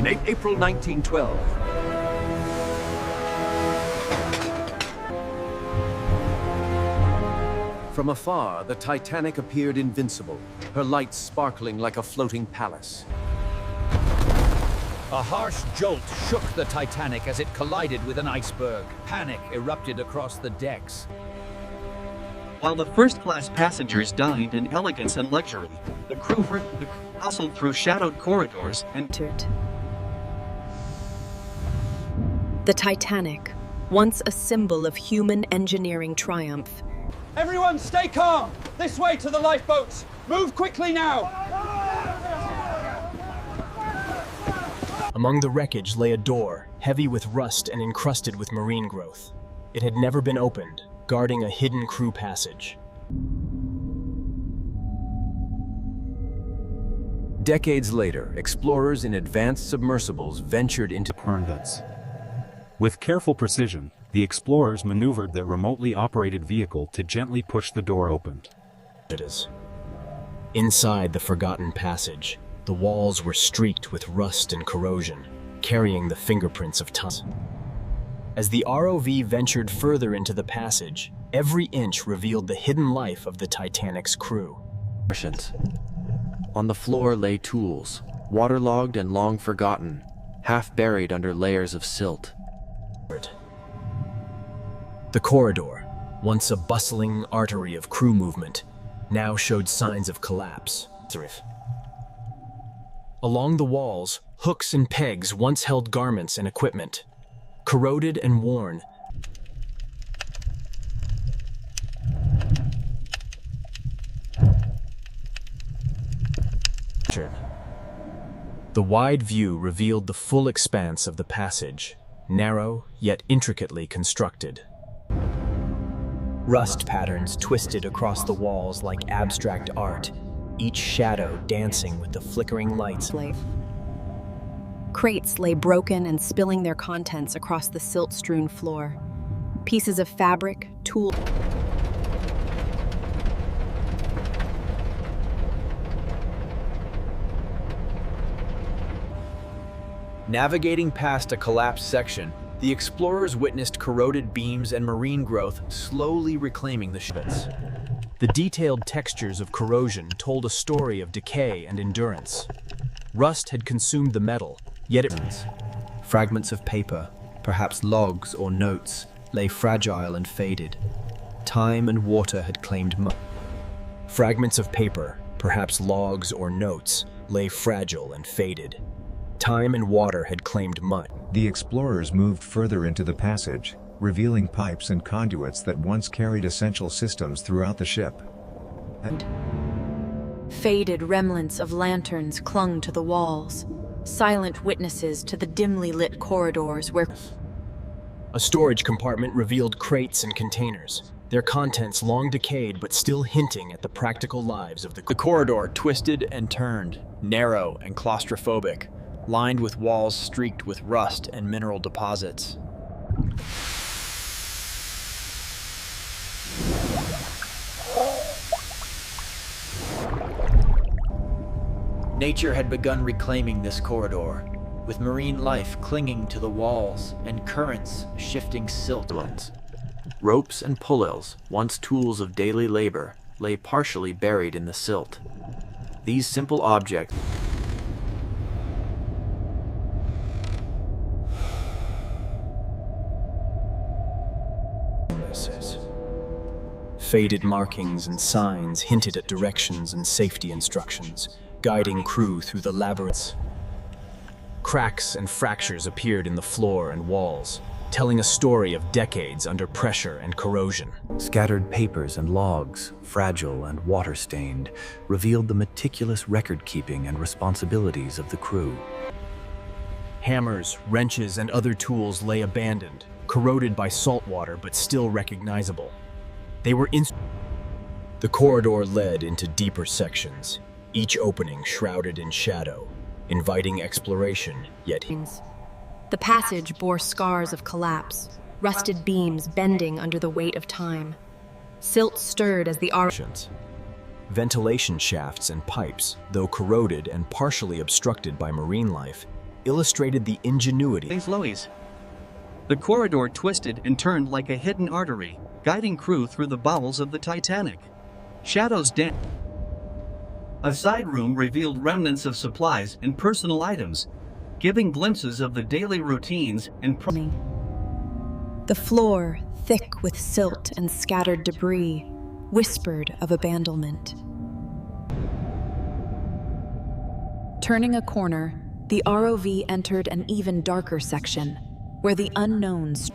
In April 1912, from afar, the Titanic appeared invincible, her lights sparkling like a floating palace. A harsh jolt shook the Titanic as it collided with an iceberg. Panic erupted across the decks. While the first-class passengers dined in elegance and luxury, the crew hustled through shadowed corridors and entered. The Titanic, once a symbol of human engineering triumph. Everyone stay calm! This way to the lifeboats! Move quickly now! Among the wreckage lay a door, heavy with rust and encrusted with marine growth. It had never been opened, guarding a hidden crew passage. Decades later, explorers in advanced submersibles ventured into Vents. With careful precision, the explorers maneuvered their remotely operated vehicle to gently push the door open. Inside the forgotten passage, the walls were streaked with rust and corrosion, carrying the fingerprints of time. As the ROV ventured further into the passage, every inch revealed the hidden life of the Titanic's crew. On the floor lay tools, waterlogged and long forgotten, half buried under layers of silt. The corridor, once a bustling artery of crew movement, now showed signs of collapse. Along the walls, hooks and pegs once held garments and equipment. Corroded and worn, the wide view revealed the full expanse of the passage, narrow yet intricately constructed. Rust patterns twisted across the walls like abstract art, each shadow dancing with the flickering lights. Crates lay broken and spilling their contents across the silt-strewn floor. Pieces of fabric, tools. Navigating past a collapsed section, the explorers witnessed corroded beams and marine growth slowly reclaiming the ships. The detailed textures of corrosion told a story of decay and endurance. Rust had consumed the metal, yet fragments of paper, perhaps logs or notes, lay fragile and faded. Time and water had claimed Fragments of paper, perhaps logs or notes, lay fragile and faded. Time and water had claimed much. The explorers moved further into the passage, revealing pipes and conduits that once carried essential systems throughout the ship. Faded remnants of lanterns clung to the walls, silent witnesses to the dimly lit corridors where A storage compartment revealed crates and containers, their contents long decayed but still hinting at the practical lives of the The corridor twisted and turned, narrow and claustrophobic, lined with walls streaked with rust and mineral deposits. Nature had begun reclaiming this corridor, with marine life clinging to the walls and currents shifting silt. Ropes and pullils, once tools of daily labor, lay partially buried in the silt. These simple objects Faded markings and signs hinted at directions and safety instructions, guiding crew through the labyrinths. Cracks and fractures appeared in the floor and walls, telling a story of decades under pressure and corrosion. Scattered papers and logs, fragile and water-stained, revealed the meticulous record-keeping and responsibilities of the crew. Hammers, wrenches, and other tools lay abandoned, corroded by salt water but still recognizable. They were The corridor led into deeper sections, each opening shrouded in shadow, inviting exploration, yet the passage bore scars of collapse, rusted beams bending under the weight of time. Silt stirred as the ventilation shafts and pipes, though corroded and partially obstructed by marine life, illustrated the ingenuity. These Lois. The corridor twisted and turned like a hidden artery, guiding crew through the bowels of the Titanic. Shadows danced. A side room revealed remnants of supplies and personal items, giving glimpses of the daily routines and The floor, thick with silt and scattered debris, whispered of abandonment. Turning a corner, the ROV entered an even darker section, where the unknowns.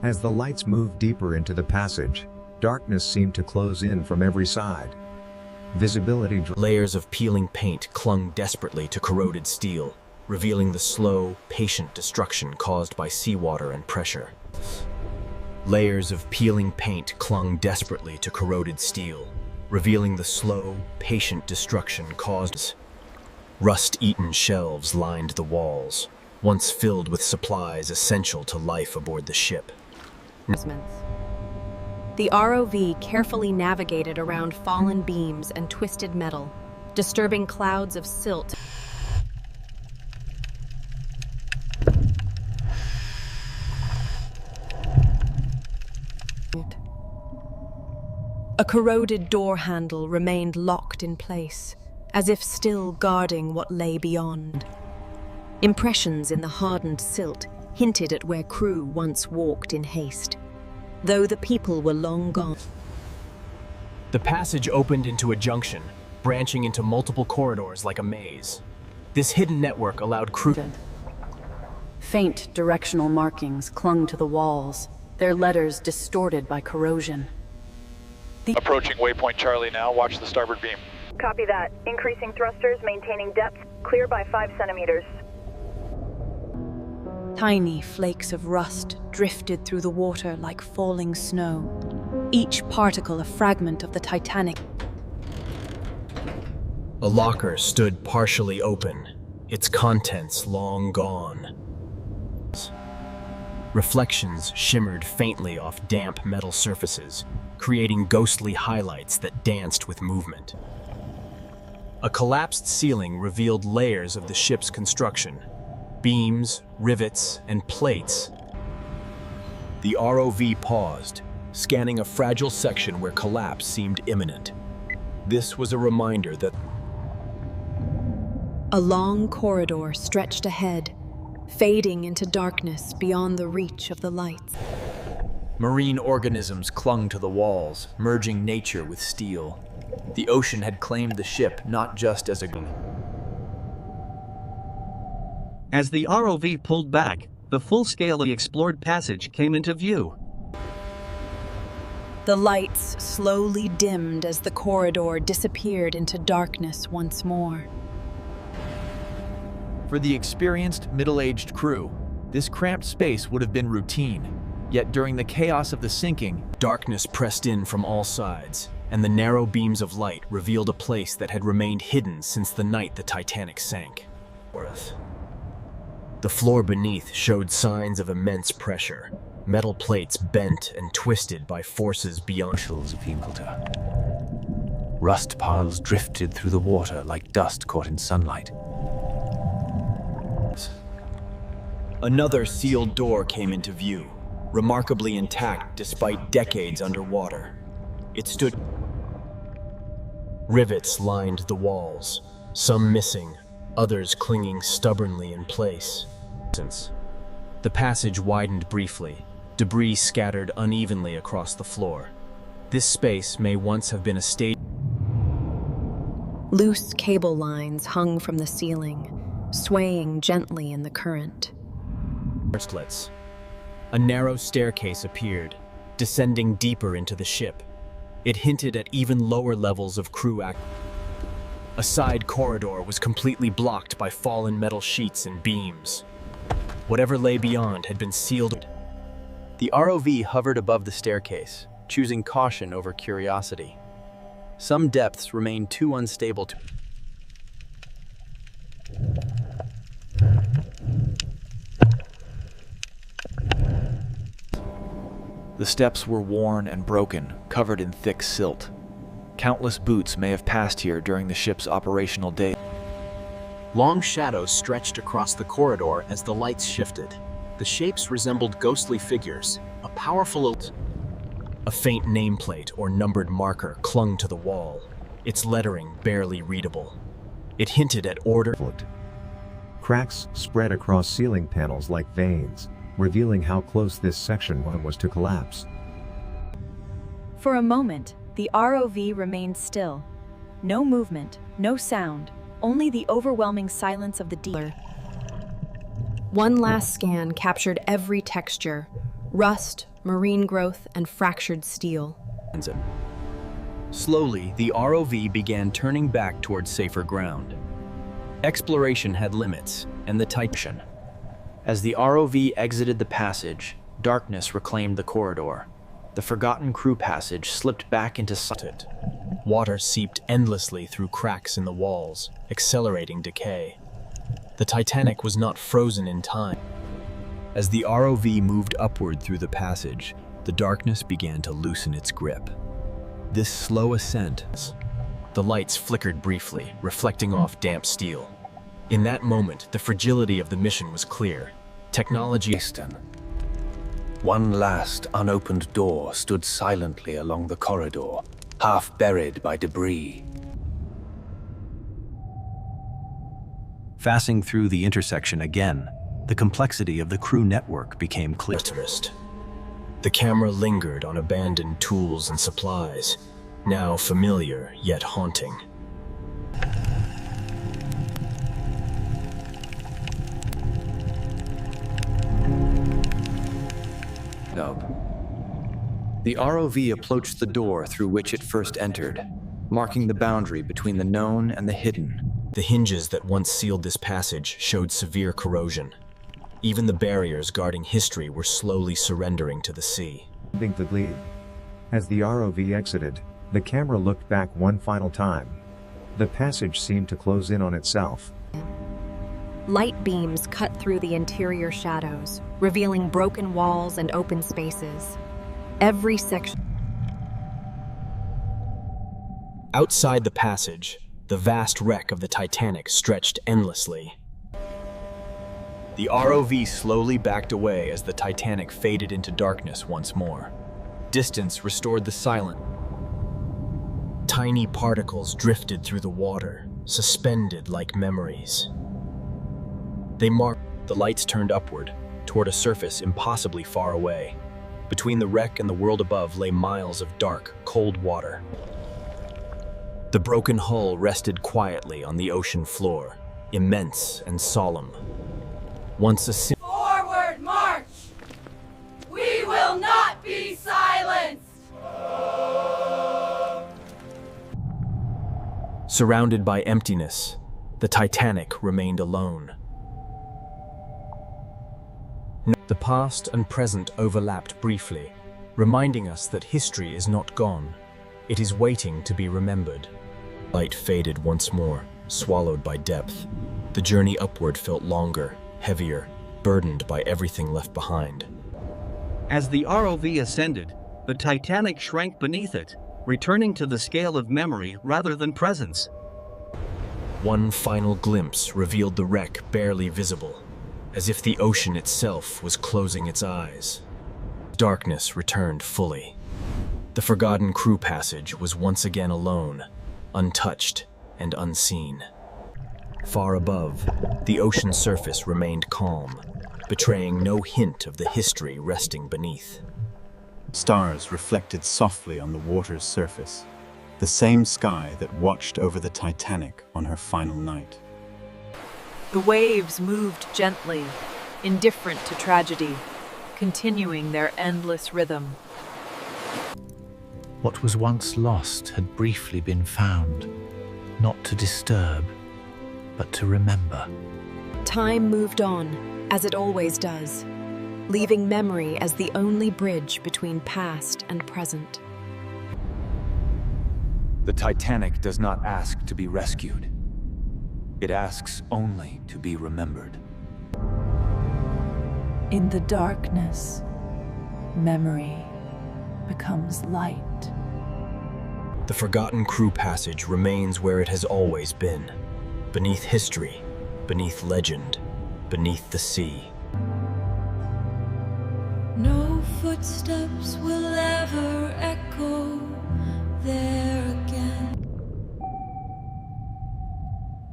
As the lights moved deeper into the passage, darkness seemed to close in from every side. Visibility Layers of peeling paint clung desperately to corroded steel, revealing the slow, patient destruction caused by seawater and pressure. Layers of peeling paint clung desperately to corroded steel, revealing the slow, patient destruction caused. Rust-eaten shelves lined the walls, once filled with supplies essential to life aboard the ship. The ROV carefully navigated around fallen beams and twisted metal, disturbing clouds of silt. A corroded door handle remained locked in place, as if still guarding what lay beyond. Impressions in the hardened silt hinted at where crew once walked in haste, though the people were long gone. The passage opened into a junction, branching into multiple corridors like a maze. This hidden network allowed crew. Faint directional markings clung to the walls, their letters distorted by corrosion. Approaching waypoint Charlie now. Watch the starboard beam. Copy that. Increasing thrusters, maintaining depth. Clear by 5 centimeters. Tiny flakes of rust drifted through the water like falling snow, each particle a fragment of the Titanic. A locker stood partially open, its contents long gone. Reflections shimmered faintly off damp metal surfaces, creating ghostly highlights that danced with movement. A collapsed ceiling revealed layers of the ship's construction, beams, rivets, and plates. The ROV paused, scanning a fragile section where collapse seemed imminent. This was a reminder that A long corridor stretched ahead, fading into darkness beyond the reach of the lights. Marine organisms clung to the walls, merging nature with steel. The ocean had claimed the ship not just as a... As the ROV pulled back, the full-scale explored passage came into view. The lights slowly dimmed as the corridor disappeared into darkness once more. For the experienced, middle-aged crew, this cramped space would have been routine. Yet during the chaos of the sinking, darkness pressed in from all sides, and the narrow beams of light revealed a place that had remained hidden since the night the Titanic sank. The floor beneath showed signs of immense pressure, metal plates bent and twisted by forces beyond. Of Himmelter. Rust piles drifted through the water like dust caught in sunlight. Another sealed door came into view, remarkably intact despite decades underwater. It stood. Rivets lined the walls, some missing, others clinging stubbornly in place. The passage widened briefly, debris scattered unevenly across the floor. This space may once have been a stage. Loose cable lines hung from the ceiling, swaying gently in the current. A narrow staircase appeared, descending deeper into the ship. It hinted at even lower levels of crew act. A side corridor was completely blocked by fallen metal sheets and beams. Whatever lay beyond had been sealed. The ROV hovered above the staircase, choosing caution over curiosity. Some depths remained too unstable to... The steps were worn and broken, covered in thick silt. Countless boots may have passed here during the ship's operational day. Long shadows stretched across the corridor as the lights shifted. The shapes resembled ghostly figures, a powerful... A faint nameplate or numbered marker clung to the wall, its lettering barely readable. It hinted at order. Cracks spread across ceiling panels like veins, revealing how close this section was to collapse. For a moment, the ROV remained still. No movement, no sound, only the overwhelming silence of the deep. One last scan captured every texture: rust, marine growth, and fractured steel. Slowly, the ROV began turning back towards safer ground. Exploration had limits, and the Titan. As the ROV exited the passage, darkness reclaimed the corridor. The forgotten crew passage slipped back into sight. Water seeped endlessly through cracks in the walls, accelerating decay. The Titanic was not frozen in time. As the ROV moved upward through the passage, the darkness began to loosen its grip. This slow ascent. The lights flickered briefly, reflecting off damp steel. In that moment, the fragility of the mission was clear. Technology... One last unopened door stood silently along the corridor, half buried by debris. Passing through the intersection again, the complexity of the crew network became clear. The camera lingered on abandoned tools and supplies, now familiar yet haunting. The ROV approached the door through which it first entered, marking the boundary between the known and the hidden. The hinges that once sealed this passage showed severe corrosion. Even the barriers guarding history were slowly surrendering to the sea. As the ROV exited, the camera looked back one final time. The passage seemed to close in on itself. Light beams cut through the interior shadows, revealing broken walls and open spaces. Every section... Outside the passage, the vast wreck of the Titanic stretched endlessly. The ROV slowly backed away as the Titanic faded into darkness once more. Distance restored the silence. Tiny particles drifted through the water, suspended like memories. They marked. The lights turned upward, toward a surface impossibly far away. Between the wreck and the world above lay miles of dark, cold water. The broken hull rested quietly on the ocean floor, immense and solemn. Once a Forward march! We will not be silenced! Surrounded by emptiness, the Titanic remained alone. The past and present overlapped briefly, reminding us that history is not gone. It is waiting to be remembered. Light faded once more, swallowed by depth. The journey upward felt longer, heavier, burdened by everything left behind. As the ROV ascended, the Titanic shrank beneath it, returning to the scale of memory rather than presence. One final glimpse revealed the wreck barely visible, as if the ocean itself was closing its eyes. Darkness returned fully. The forgotten crew passage was once again alone, untouched and unseen. Far above, the ocean surface remained calm, betraying no hint of the history resting beneath. Stars reflected softly on the water's surface, the same sky that watched over the Titanic on her final night. The waves moved gently, indifferent to tragedy, continuing their endless rhythm. What was once lost had briefly been found, not to disturb, but to remember. Time moved on, as it always does, leaving memory as the only bridge between past and present. The Titanic does not ask to be rescued. It asks only to be remembered. In the darkness, memory becomes light. The forgotten crew passage remains where it has always been, beneath history, beneath legend, beneath the sea. No footsteps will ever echo there again.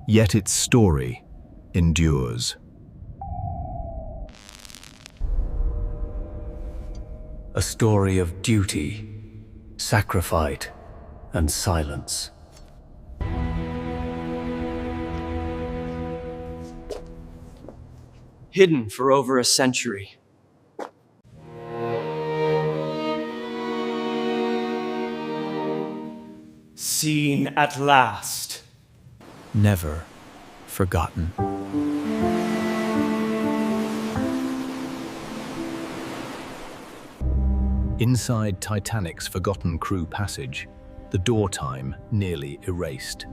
Yet its story endures. A story of duty, sacrifice, and silence. Hidden for over a century. Seen at last. Never forgotten. Inside Titanic's forgotten crew passage, the door time nearly erased.